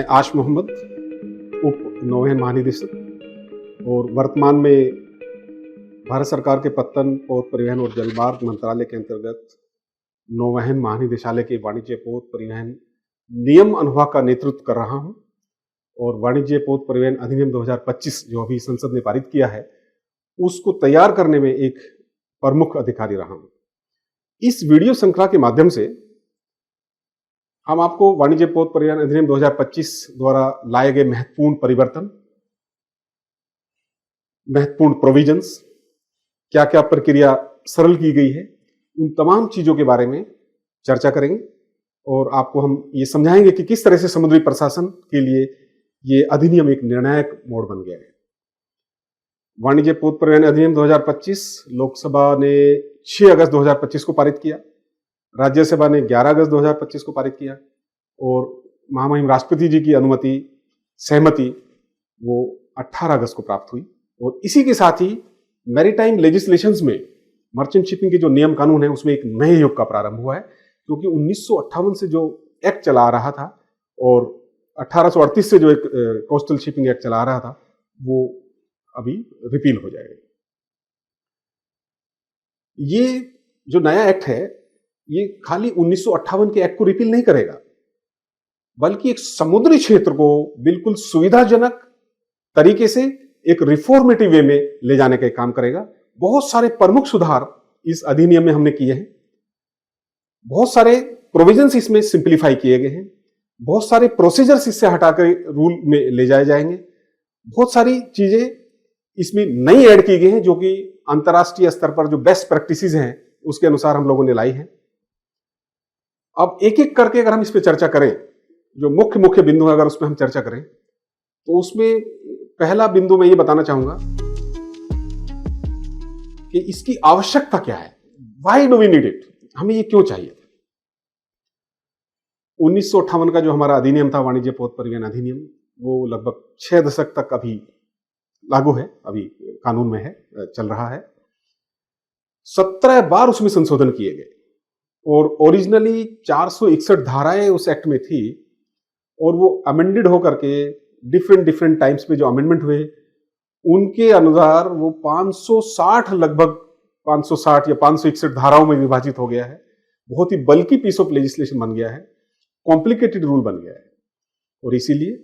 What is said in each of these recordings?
आश मोहम्मद, उप नौवहन महानिदेशक और वर्तमान में भारत सरकार के पत्तन, पोत परिवहन और जलमार्ग मंत्रालय के अंतर्गत नौवहन महानिदेशालय के वाणिज्य, पोत परिवहन नियम अनुभाग का नेतृत्व कर रहा हूं और वाणिज्य, पोत परिवहन अधिनियम 2025 जो अभी संसद ने पारित किया है, उसको तैयार करने में एक प्रमुख अधिकारी रहा हूं। इस वीडियो श्रृंखला के माध्यम से हम आपको वाणिज्य, पोत परिवहन अधिनियम 2025 द्वारा लाए गए महत्वपूर्ण परिवर्तन, महत्वपूर्ण प्रोविजंस, क्या क्या प्रक्रिया सरल की गई है, उन तमाम चीजों के बारे में चर्चा करेंगे और आपको हम ये समझाएंगे कि किस तरह से समुद्री प्रशासन के लिए ये अधिनियम एक निर्णायक मोड़ बन गया है। वाणिज्य, पोत परिवहन अधिनियम 2025 लोकसभा ने 6 अगस्त 2025 को पारित किया, राज्यसभा ने 11 अगस्त 2025 को पारित किया और महामहिम राष्ट्रपति जी की अनुमति, सहमति वो 18 अगस्त को प्राप्त हुई। और इसी के साथ ही मैरीटाइम लेजिस्लेशंस में मर्चेंट शिपिंग के जो नियम कानून है उसमें एक नए युग का प्रारंभ हुआ है, क्योंकि 1958 से जो एक्ट चला आ रहा था और 1838 से जो एक कोस्टल शिपिंग एक्ट चला आ रहा था वो अभी रिपील हो जाएगा। ये जो नया एक्ट है ये खाली 1958 के एक्ट को रिपील नहीं करेगा, बल्कि एक समुद्री क्षेत्र को बिल्कुल सुविधाजनक तरीके से एक रिफॉर्मेटिव वे में ले जाने का काम करेगा। बहुत सारे प्रमुख सुधार इस अधिनियम में हमने किए हैं, बहुत सारे प्रोविजंस इसमें सिंप्लीफाई किए गए हैं, बहुत सारे प्रोसीजर्स इससे हटाकर रूल में ले जाए जाएंगे, बहुत सारी चीजें इसमें नई ऐड की गई हैं जो कि अंतर्राष्ट्रीय स्तर पर जो बेस्ट प्रैक्टिसेस हैं उसके अनुसार हम लोगों ने लाई है। अब एक एक करके अगर हम इस पे चर्चा करें, जो मुख्य मुख्य बिंदु है अगर उसमें हम चर्चा करें, तो उसमें पहला बिंदु मैं ये बताना चाहूंगा कि इसकी आवश्यकता क्या है। Why do we need it, हमें ये क्यों चाहिए। 1958 का जो हमारा अधिनियम था, वाणिज्य, पोत परिवहन अधिनियम, वो लगभग 6 दशक तक अभी लागू है, अभी कानून में है, चल रहा है। 17 बार उसमें संशोधन किए गए और ओरिजिनली 461 धाराएं उस एक्ट में थी और वो अमेंडेड होकर के डिफरेंट टाइम्स में जो अमेंडमेंट हुए उनके अनुसार वो 560 लगभग 560 या 561 धाराओं में विभाजित हो गया है। बहुत ही बल्कि पीस ऑफ लेजिस्लेशन बन गया है, कॉम्प्लिकेटेड रूल बन गया है और इसीलिए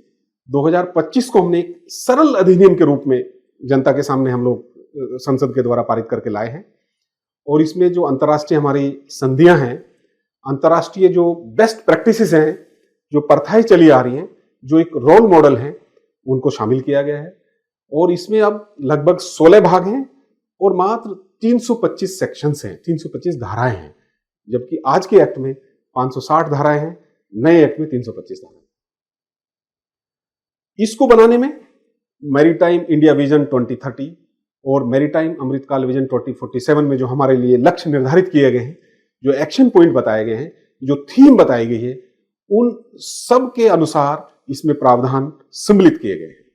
2025 को हमने एक सरल अधिनियम के रूप में जनता के सामने हम लोग संसद के द्वारा पारित करके लाए हैं। और इसमें जो अंतर्राष्ट्रीय हमारी संधियां हैं, अंतर्राष्ट्रीय जो बेस्ट प्रैक्टिसेस हैं, जो प्रथाएं चली आ रही हैं, जो एक रोल मॉडल हैं, उनको शामिल किया गया है। और इसमें अब लगभग 16 भाग हैं और मात्र 325 सेक्शंस हैं, 325 धाराएं हैं, जबकि आज के एक्ट में 560 धाराएं हैं, नए एक्ट में 325 धाराएं। इसको बनाने में मैरीटाइम इंडिया विजन 2030 और मैरीटाइम अमृतकाल विजन 2047 में जो हमारे लिए लक्ष्य निर्धारित किए गए हैं, जो एक्शन पॉइंट बताए गए हैं, जो थीम बताई गई है, उन सब के अनुसार इसमें प्रावधान सम्मिलित किए गए हैं।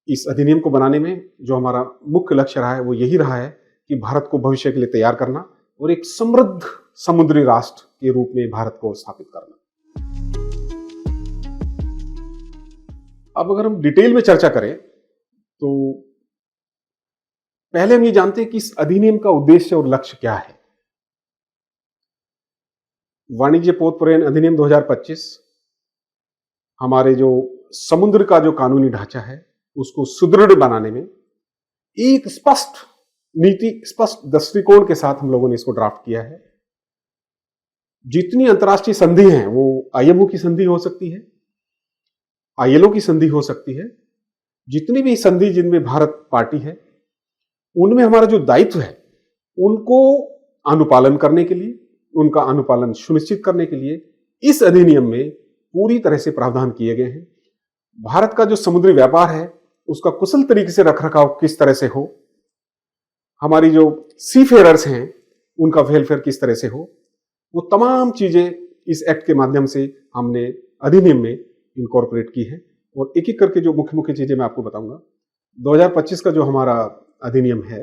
इस अधिनियम को बनाने में जो हमारा मुख्य लक्ष्य रहा है वो यही रहा है कि भारत को भविष्य के लिए तैयार करना और एक समृद्ध समुद्री राष्ट्र के रूप में भारत को स्थापित करना। अब अगर हम डिटेल में चर्चा करें तो पहले हम ये जानते हैं कि इस अधिनियम का उद्देश्य और लक्ष्य क्या है। वाणिज्य, पोत परिवहन अधिनियम 2025 हमारे जो समुद्र का जो कानूनी ढांचा है उसको सुदृढ़ बनाने में एक स्पष्ट नीति, स्पष्ट दृष्टिकोण के साथ हम लोगों ने इसको ड्राफ्ट किया है। जितनी अंतर्राष्ट्रीय संधि हैं वो आईएमओ की संधि हो सकती है, आईएलओ की संधि हो सकती है, जितनी भी संधि जिनमें भारत पार्टी है, उनमें हमारा जो दायित्व है उनको अनुपालन करने के लिए, उनका अनुपालन सुनिश्चित करने के लिए इस अधिनियम में पूरी तरह से प्रावधान किए गए हैं। भारत का जो समुद्री व्यापार है उसका कुशल तरीके से रखरखाव किस तरह से हो, हमारी जो सीफेयरर्स हैं उनका वेलफेयर किस तरह से हो, वो तमाम चीजें इस एक्ट के माध्यम से हमने अधिनियम में इनकॉर्पोरेट की है। और एक एक करके जो मुख्य मुख्य चीजें मैं आपको बताऊंगा। 2025 का जो हमारा अधिनियम है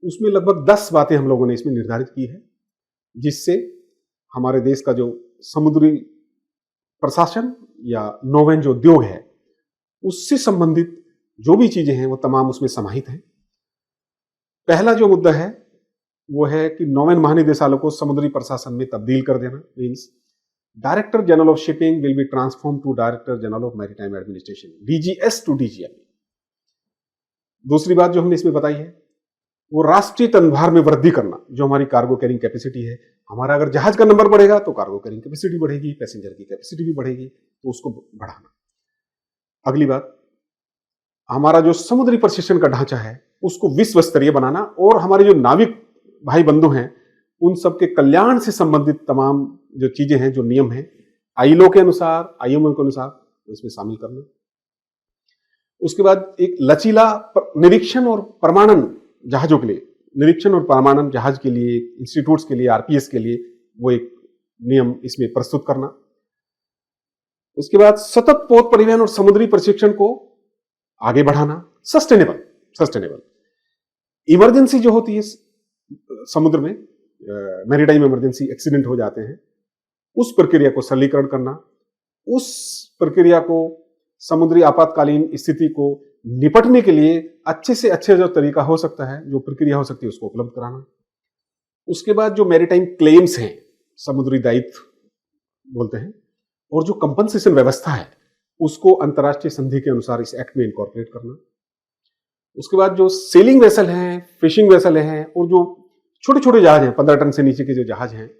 उसमें लगभग 10 बातें हम लोगों ने इसमें निर्धारित की है, जिससे हमारे देश का जो समुद्री प्रशासन या नौवहन जो उद्योग है उससे संबंधित जो भी चीजें हैं वो तमाम उसमें समाहित हैं। पहला जो मुद्दा है वो है कि नौवहन महानिदेशालय को समुद्री प्रशासन में तब्दील कर देना। Means director general of shipping will be transform to director general of maritime administration, DGS to DGM. दूसरी बात जो हमने इसमें बताई है वो राष्ट्रीय तनभार में वृद्धि करना। जो हमारी कार्गो कैरिंग कैपेसिटी है, हमारा अगर जहाज का नंबर बढ़ेगा तो कार्गो कैरिंग कैपेसिटी बढ़ेगी, पैसेंजर की कैपेसिटी भी बढ़ेगी, तो उसको बढ़ाना। अगली बात, हमारा जो समुद्री प्रशिक्षण का ढांचा है उसको विश्व स्तरीय बनाना और हमारे जो नाविक भाई बंधु हैं उन सबके कल्याण से संबंधित तमाम जो चीजें हैं, जो नियम हैं आईएलओ के अनुसार, आईएमओ के अनुसार इसमें शामिल करना। उसके बाद एक लचीला निरीक्षण और प्रमाणन जहाजों के लिए, निरीक्षण और प्रमाणन जहाज के लिए, इंस्टीट्यूट्स के लिए, आरपीएस के लिए वो एक नियम इसमें प्रस्तुत करना। उसके बाद सतत पोत परिवहन और समुद्री प्रशिक्षण को आगे बढ़ाना। सस्टेनेबल इमरजेंसी जो होती है समुद्र में, मैरीटाइम इमरजेंसी, एक्सीडेंट हो जाते हैं, उस प्रक्रिया को सरलीकरण करना, उस प्रक्रिया को, समुद्री आपातकालीन स्थिति को निपटने के लिए अच्छे से अच्छे जो तरीका हो सकता है, जो प्रक्रिया हो सकती है उसको उपलब्ध कराना। उसके बाद जो मैरीटाइम क्लेम्स हैं, समुद्री दायित्व बोलते हैं, और जो कंपनसेशन व्यवस्था है उसको अंतर्राष्ट्रीय संधि के अनुसार इस एक्ट में इनकॉर्पोरेट करना। उसके बाद जो सेलिंग वेसल हैं, फिशिंग वेसल हैं और जो छोटे छोटे जहाज हैं, 15 टन से नीचे के जो जहाज हैं,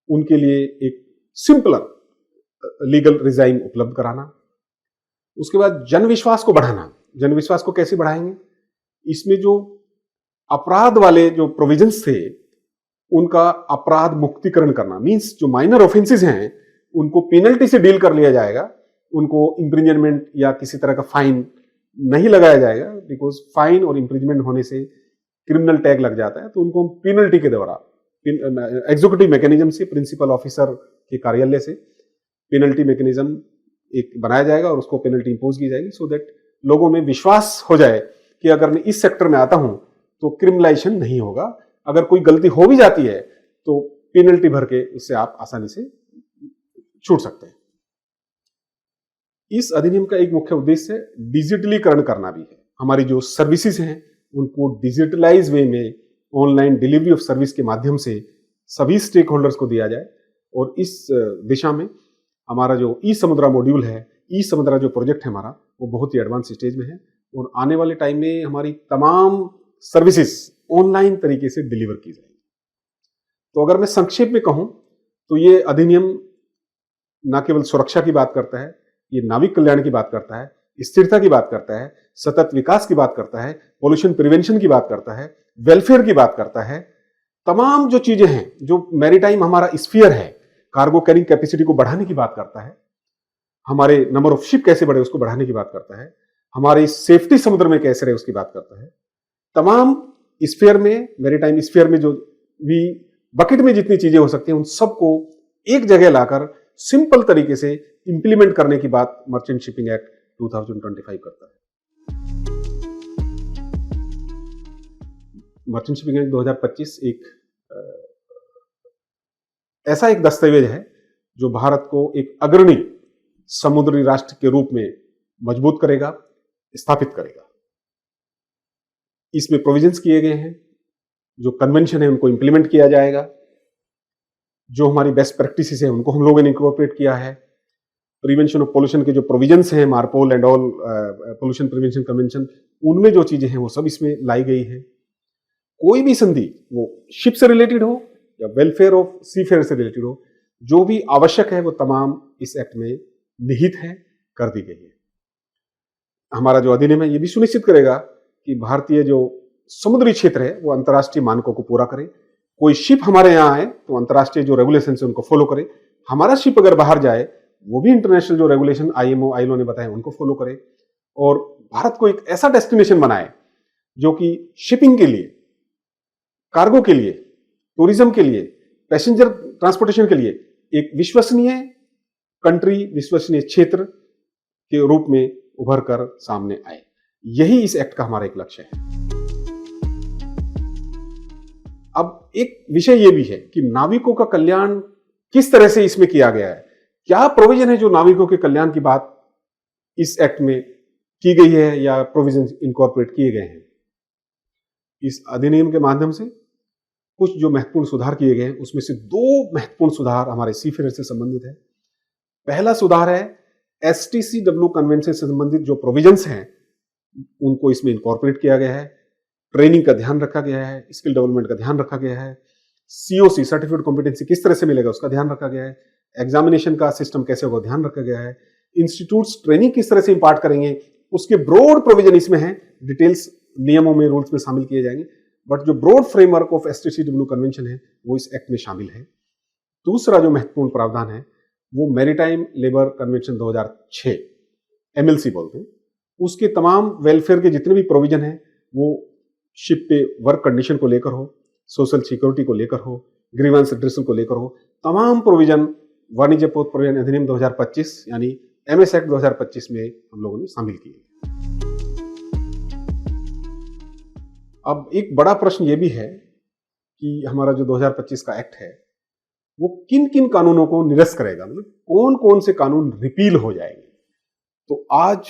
उनके लिए एक सिंपलर लीगल रिजाइम उपलब्ध कराना। उसके बाद जन विश्वास को बढ़ाना। जन विश्वास को कैसे बढ़ाएंगे? इसमें जो अपराध वाले जो प्रोविजंस थे उनका अपराध मुक्तिकरण करना। मींस जो माइनर ऑफेंसेस हैं उनको पेनल्टी से डील कर लिया जाएगा, उनको इंप्रिजनमेंट या किसी तरह का फाइन नहीं लगाया जाएगा, बिकॉज फाइन और इंप्रिजनमेंट होने से क्रिमिनल टैग लग जाता है, तो उनको पेनल्टी के द्वारा एग्जीक्यूटिव मैकेनिज्म से, प्रिंसिपल ऑफिसर के कार्यालय से पेनल्टी मैकेनिज्म एक बनाया जाएगा और उसको पेनल्टी इंपोज की जाएगी, सो दैट लोगों में विश्वास हो जाए कि अगर मैं इस सेक्टर में आता हूं तो क्रिमिनलाइजेशन नहीं होगा, अगर कोई गलती हो भी जाती है तो पेनल्टी भर के उससे आप आसानी से छूट सकते हैं। इस अधिनियम का एक मुख्य उद्देश्य डिजिटलीकरण करना भी है। हमारी जो सर्विसेज हैं उनको डिजिटलाइज वे में ऑनलाइन डिलीवरी ऑफ सर्विस के माध्यम से सभी स्टेक होल्डर्स को दिया जाए, और इस दिशा में हमारा जो ई समुद्रा मॉड्यूल है, ई समुद्रा जो प्रोजेक्ट है हमारा, वो बहुत ही एडवांस स्टेज में है, और आने वाले टाइम में हमारी तमाम सर्विसेज ऑनलाइन तरीके से डिलीवर की जाएगी। तो अगर मैं संक्षेप में कहूं तो ये अधिनियम न केवल सुरक्षा की बात करता है, ये नाविक कल्याण की बात करता है, स्थिरता की बात करता है, सतत विकास की बात करता है, पॉल्यूशन प्रिवेंशन की बात करता है, वेलफेयर की बात करता है। तमाम जो चीजें हैं, जो मैरीटाइम हमारा स्फीयर है, कार्गो कैरिंग कैपेसिटी को बढ़ाने की बात करता है, हमारे नंबर ऑफ शिप कैसे बढ़े उसको बढ़ाने की बात करता है, हमारी सेफ्टी समुद्र में कैसे रहे उसकी बात करता है। तमाम स्फीयर में, मैरीटाइम स्फीयर में जो भी बकेट में जितनी चीजें हो सकती हैं उन सबको एक जगह लाकर सिंपल तरीके से इंप्लीमेंट करने की बात मर्चेंट शिपिंग एक्ट 2025 करता है। मर्चेंट शिपिंग एक्ट 2025 ऐसा एक दस्तावेज है जो भारत को एक अग्रणी समुद्री राष्ट्र के रूप में मजबूत करेगा, स्थापित करेगा। इसमें प्रोविजंस किए गए हैं, जो कन्वेंशन है उनको इंप्लीमेंट किया जाएगा, जो हमारी बेस्ट प्रैक्टिसेस है उनको हम लोगों ने इंकॉर्पोरेट किया है, प्रिवेंशन ऑफ पोल्यूशन के जो प्रोविजंस हैं, MARPOL and all pollution prevention convention, उनमें जो चीजें हैं वो सब इसमें लाई गई है। कोई भी संधि, वो शिप से रिलेटेड हो या वेलफेयर ऑफ सीफेयर से रिलेटेड हो, जो भी आवश्यक है वो तमाम इस एक्ट में निहित है, कर दी गई है। हमारा जो अधिनियम है ये भी सुनिश्चित करेगा कि भारतीय जो समुद्री क्षेत्र है वो अंतर्राष्ट्रीय मानकों को पूरा करे। कोई शिप हमारे यहाँ आए तो अंतर्राष्ट्रीय जो रेगुलेशन है उनको फॉलो करे, हमारा शिप अगर बाहर जाए वो भी इंटरनेशनल जो रेगुलेशन आईएमओ आईएलओ ने बताया उनको फॉलो करे, और भारत को एक ऐसा डेस्टिनेशन बनाए जो कि शिपिंग के लिए, कार्गो के लिए, टूरिज्म के लिए, पैसेंजर ट्रांसपोर्टेशन के लिए एक विश्वसनीय कंट्री, विश्वसनीय क्षेत्र के रूप में उभर कर सामने आए। यही इस एक्ट का हमारा एक लक्ष्य है। अब एक विषय यह भी है कि नाविकों का कल्याण किस तरह से इसमें किया गया है, क्या प्रोविजन है जो नाविकों के कल्याण की बात इस एक्ट में की गई है या प्रोविजन इनकॉर्पोरेट किए गए हैं। इस अधिनियम के माध्यम से कुछ जो महत्वपूर्ण सुधार किए गए हैं उसमें से दो महत्वपूर्ण सुधार हमारे सीफेयर से संबंधित है। पहला सुधार है STCW कन्वेंशन से संबंधित जो प्रोविजंस हैं उनको इसमें इनकॉर्पोरेट किया गया है। ट्रेनिंग का ध्यान रखा गया है, स्किल डेवलपमेंट का ध्यान रखा गया है, COC सर्टिफिकेट कॉम्पिटेंसी किस तरह से मिलेगा उसका ध्यान रखा गया है, एग्जामिनेशन का सिस्टम कैसे होगा ध्यान रखा गया है, इंस्टीट्यूट्स ट्रेनिंग किस तरह से इंपार्ट करेंगे उसके ब्रॉड प्रोविजन इसमें है। डिटेल्स नियमों में रूल्स में शामिल किए जाएंगे, बट जो broad framework of STCW convention है वो इस एक्ट में शामिल है। दूसरा जो महत्वपूर्ण प्रावधान है वो मैरीटाइम लेबर कन्वेंशन 2006 MLC बोलते हैं, उसके तमाम वेलफेयर के जितने भी प्रोविजन है वो शिप पे वर्क कंडीशन को लेकर हो, सोशल सिक्योरिटी को लेकर हो, ग्रीवेंस एड्रेसल को लेकर हो, तमाम प्रोविजन वाणिज्य पोत परिवहन अधिनियम 2025 यानी MS एक्ट 2025 में हम लोगों ने शामिल किए। अब एक बड़ा प्रश्न ये भी है कि हमारा जो 2025 का एक्ट है वो किन किन कानूनों को निरस्त करेगा, मतलब कौन कौन से कानून रिपील हो जाएंगे। तो आज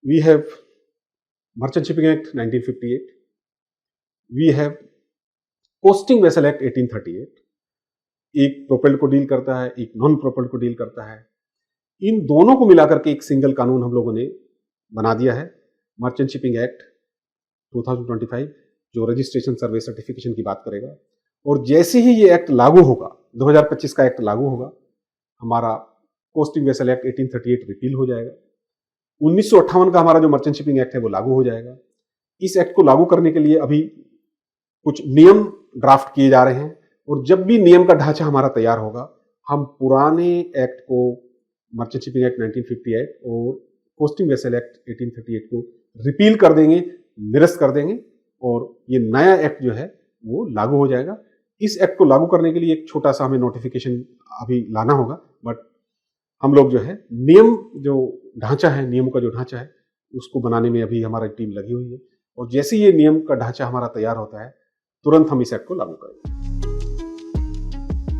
we have merchant shipping act 1958, we have coasting vessel act 1838, एक प्रोपेल्ड को डील करता है, एक नॉन प्रोपेल्ड को डील करता है। इन दोनों को मिलाकर के एक सिंगल कानून हम लोगों ने बना दिया है, मर्चेंट शिपिंग एक्ट 2025, जो रजिस्ट्रेशन सर्वे सर्टिफिकेशन की बात करेगा। और जैसे ही ये एक्ट लागू होगा, 2025 का एक्ट लागू होगा, हमारा कोस्टिंग वेसल एक्ट 1838 रिपील हो जाएगा। 1958 का हमारा जो मर्चेंट शिपिंग एक्ट है वो लागू हो जाएगा। इस एक्ट को लागू करने के लिए अभी कुछ नियम ड्राफ्ट किए जा रहे हैं, और जब भी नियम का ढांचा हमारा तैयार होगा हम पुराने एक्ट को, मर्चेंट शिपिंग एक्ट 1958 और कोस्टिंग वेसल एक्ट 1838 को रिपील कर देंगे, निरस्त कर देंगे, और ये नया एक्ट जो है वो लागू हो जाएगा। इस एक्ट को लागू करने के लिए एक छोटा सा हमें नोटिफिकेशन अभी लाना होगा, बट हम लोग जो है नियम जो ढांचा है, नियमों का जो ढांचा है उसको बनाने में अभी हमारी टीम लगी हुई है, और जैसे ये नियम का ढांचा हमारा तैयार होता है तुरंत हम इस एक्ट को लागू करेंगे।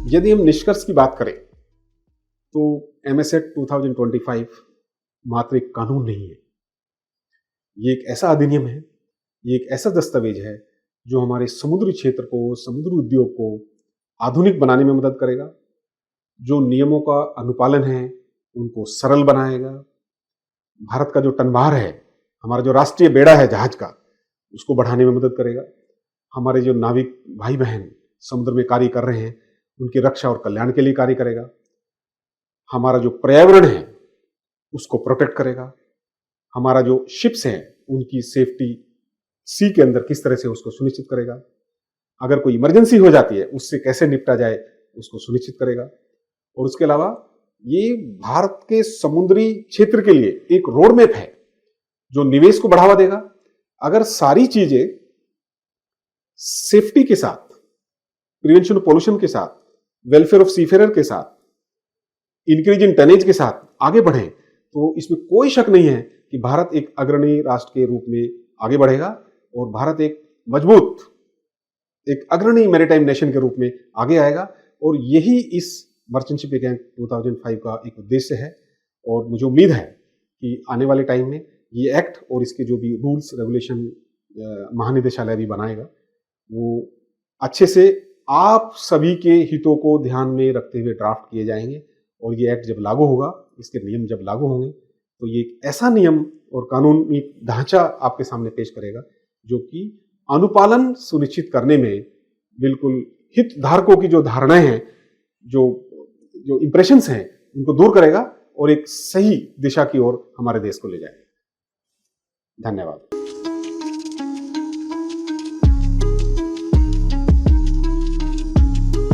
यदि हम निष्कर्ष की बात करें तो MS एक्ट 2025 मात्र एक कानून नहीं है, ये एक ऐसा अधिनियम है, ये एक ऐसा दस्तावेज है जो हमारे समुद्री क्षेत्र को, समुद्री उद्योग को आधुनिक बनाने में मदद करेगा, जो नियमों का अनुपालन है उनको सरल बनाएगा, भारत का जो टनभार है, हमारा जो राष्ट्रीय बेड़ा है जहाज का, उसको बढ़ाने में मदद करेगा, हमारे जो नाविक भाई बहन समुद्र में कार्य कर रहे हैं उनकी रक्षा और कल्याण के लिए कार्य करेगा, हमारा जो पर्यावरण है उसको प्रोटेक्ट करेगा, हमारा जो शिप्स हैं उनकी सेफ्टी सी के अंदर किस तरह से उसको सुनिश्चित करेगा, अगर कोई इमरजेंसी हो जाती है उससे कैसे निपटा जाए उसको सुनिश्चित करेगा। और उसके अलावा ये भारत के समुद्री क्षेत्र के लिए एक रोड मैप है जो निवेश को बढ़ावा देगा। अगर सारी चीजें सेफ्टी के साथ, प्रिवेंशन ऑफ पोल्यूशन के साथ, वेलफेयर ऑफ सीफेरर के साथ, इंक्रीज इन टनेज के साथ आगे बढ़े तो इसमें कोई शक नहीं है कि भारत एक अग्रणी राष्ट्र के रूप में आगे बढ़ेगा, और भारत एक मजबूत, एक अग्रणी मैरीटाइम नेशन के रूप में आगे आएगा। और यही इस मर्चेंट शिपिंग एक्ट 2005 का एक उद्देश्य है, और मुझे उम्मीद है कि आने वाले टाइम में ये एक्ट और इसके जो भी रूल्स रेगुलेशन महानिदेशालय भी बनाएगा वो अच्छे से आप सभी के हितों को ध्यान में रखते हुए ड्राफ्ट किए जाएंगे, और ये एक्ट जब लागू होगा, इसके नियम जब लागू होंगे तो ये एक ऐसा नियम और कानूनी ढांचा आपके सामने पेश करेगा जो कि अनुपालन सुनिश्चित करने में बिल्कुल हितधारकों की जो धारणाएं हैं, जो इंप्रेशंस हैं, उनको दूर करेगा और एक सही दिशा की ओर हमारे देश को ले जाएगा। धन्यवाद।